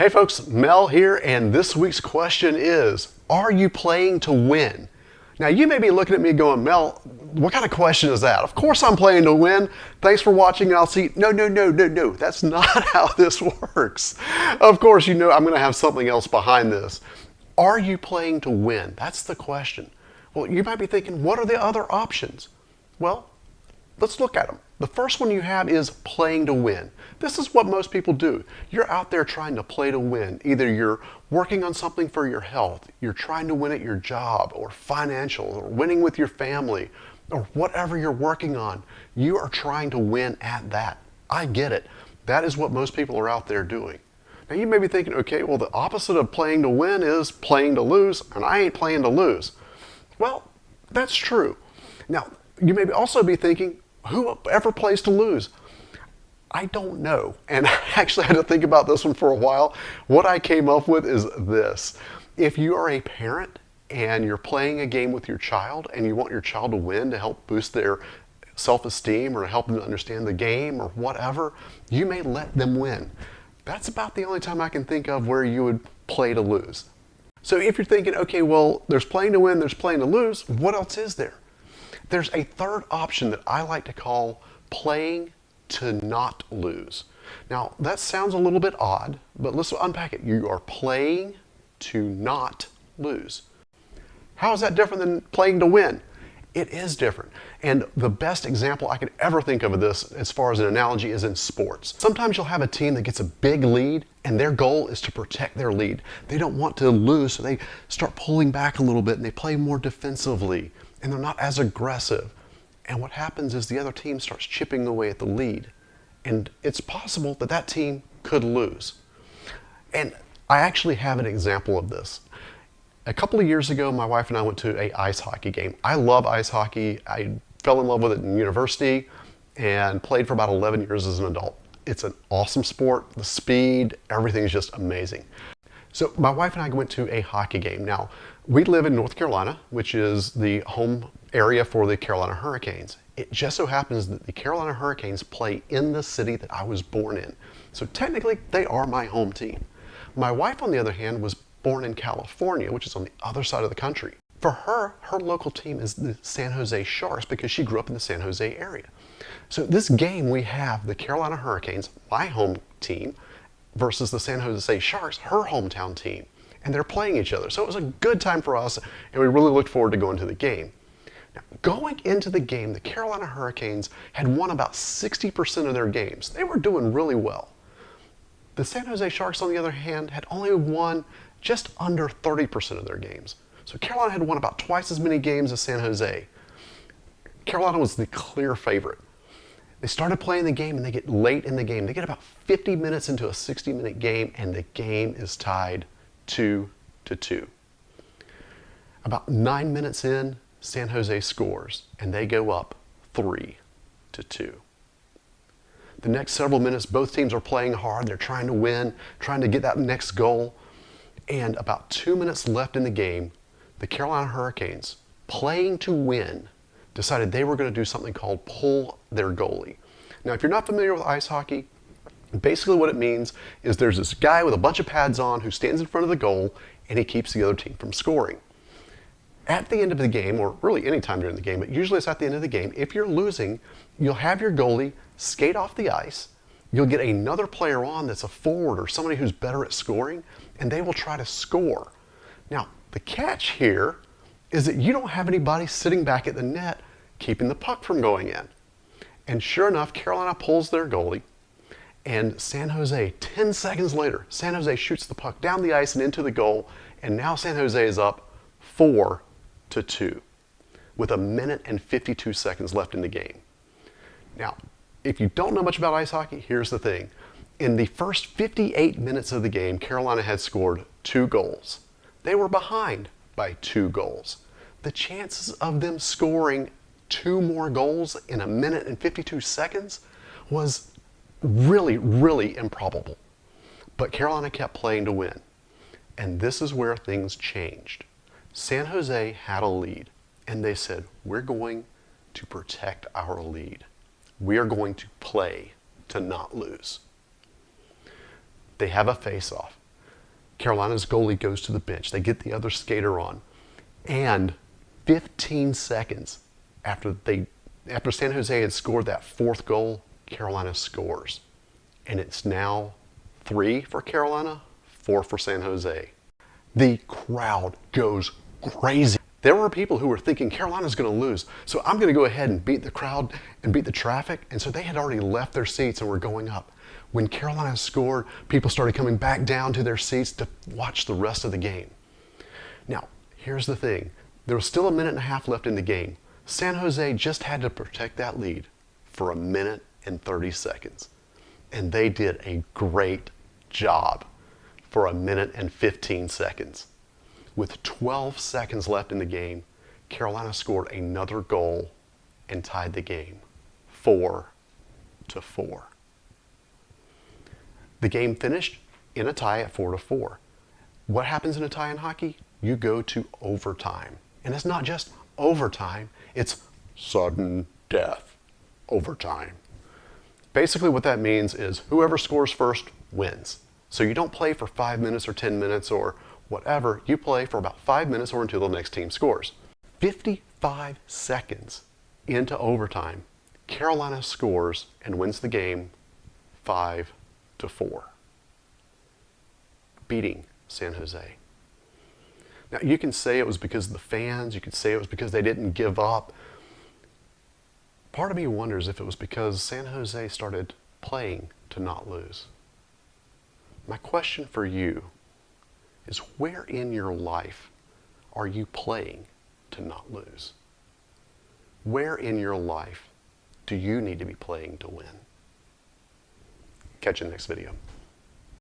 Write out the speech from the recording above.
Hey folks, Mel here, and this week's question is, are you playing to win? Now you may be looking at me going, Mel, what kind of question is that? Of course I'm playing to win. Thanks for watching, and I'll see. No. That's not how this works. Of course, you know I'm going to have something else behind this. Are you playing to win? That's the question. Well, you might be thinking, what are the other options? Well, let's look at them. The first one you have is playing to win. This is what most people do. You're out there trying to play to win. Either you're working on something for your health, you're trying to win at your job or financial, or winning with your family, or whatever you're working on. You are trying to win at that. I get it. That is what most people are out there doing. Now you may be thinking, okay, well the opposite of playing to win is playing to lose, and I ain't playing to lose. Well, that's true. Now, you may also be thinking, who ever plays to lose? I don't know. And I actually had to think about this one for a while. What I came up with is this. If you are a parent and you're playing a game with your child and you want your child to win to help boost their self-esteem or help them to understand the game or whatever, you may let them win. That's about the only time I can think of where you would play to lose. So if you're thinking, okay, well, there's playing to win, there's playing to lose, what else is there? There's a third option that I like to call playing to not lose. Now, that sounds a little bit odd, but let's unpack it. You are playing to not lose. How is that different than playing to win? It is different. And the best example I could ever think of this, as far as an analogy, is in sports. Sometimes you'll have a team that gets a big lead, and their goal is to protect their lead. They don't want to lose, so they start pulling back a little bit, and they play more defensively, and they're not as aggressive. And what happens is the other team starts chipping away at the lead. And it's possible that that team could lose. And I actually have an example of this. A couple of years ago, my wife and I went to an ice hockey game. I love ice hockey. I fell in love with it in university and played for about 11 years as an adult. It's an awesome sport. The speed, everything is just amazing. So my wife and I went to a hockey game. Now, we live in North Carolina, which is the home area for the Carolina Hurricanes. It just so happens that the Carolina Hurricanes play in the city that I was born in. So technically, they are my home team. My wife, on the other hand, was born in California, which is on the other side of the country. For her, her local team is the San Jose Sharks because she grew up in the San Jose area. So this game, we have the Carolina Hurricanes, my home team, versus the San Jose Sharks, her hometown team. And they're playing each other. So it was a good time for us, and we really looked forward to going to the game. Now, going into the game, the Carolina Hurricanes had won about 60% of their games. They were doing really well. The San Jose Sharks, on the other hand, had only won just under 30% of their games. So Carolina had won about twice as many games as San Jose. Carolina was the clear favorite. They started playing the game, and they get late in the game. They get about 50 minutes into a 60-minute game, and the game is tied 2-2. About 9 minutes in, San Jose scores, and they go up 3-2. The next several minutes, both teams are playing hard. They're trying to win, trying to get that next goal. And about 2 minutes left in the game, the Carolina Hurricanes, playing to win, decided they were going to do something called pull their goalie. Now, if you're not familiar with ice hockey, basically what it means is there's this guy with a bunch of pads on who stands in front of the goal, and he keeps the other team from scoring. At the end of the game, or really any time during the game, but usually it's at the end of the game, if you're losing, you'll have your goalie skate off the ice, you'll get another player on that's a forward or somebody who's better at scoring, and they will try to score. Now, the catch here is that you don't have anybody sitting back at the net keeping the puck from going in. And sure enough, Carolina pulls their goalie, and San Jose, 10 seconds later, San Jose shoots the puck down the ice and into the goal, and now San Jose is up 4-2 with 1 minute and 52 seconds left in the game. Now, if you don't know much about ice hockey, here's the thing. In the first 58 minutes of the game, Carolina had scored 2 goals. They were behind by 2 goals. The chances of them scoring 2 more goals in 1 minute and 52 seconds was really, really improbable. But Carolina kept playing to win. And this is where things changed. San Jose had a lead, and they said, we're going to protect our lead. We are going to play to not lose. They have a face-off. Carolina's goalie goes to the bench. They get the other skater on. And 15 seconds after San Jose had scored that fourth goal, Carolina scores. And it's now 3 for Carolina, 4 for San Jose. The crowd goes crazy. There were people who were thinking Carolina's going to lose, so I'm going to go ahead and beat the crowd and beat the traffic. And so they had already left their seats and were going up. When Carolina scored, people started coming back down to their seats to watch the rest of the game. Now, here's the thing. There was still a minute and a half left in the game. San Jose just had to protect that lead for a minute and 30 seconds. And they did a great job for a minute and 15 seconds. With 12 seconds left in the game, Carolina scored another goal and tied the game 4-4. The game finished in a tie at 4-4. What happens in a tie in hockey? You go to overtime. And it's not just overtime, it's sudden death overtime. Basically what that means is whoever scores first wins. So you don't play for 5 minutes or 10 minutes or whatever. You play for about 5 minutes or until the next team scores. 55 seconds into overtime, Carolina scores and wins the game 5-4, beating San Jose. Now you can say it was because of the fans, you could say it was because they didn't give up. Part of me wonders if it was because San Jose started playing to not lose. My question for you is, where in your life are you playing to not lose? Where in your life do you need to be playing to win? Catch you in the next video.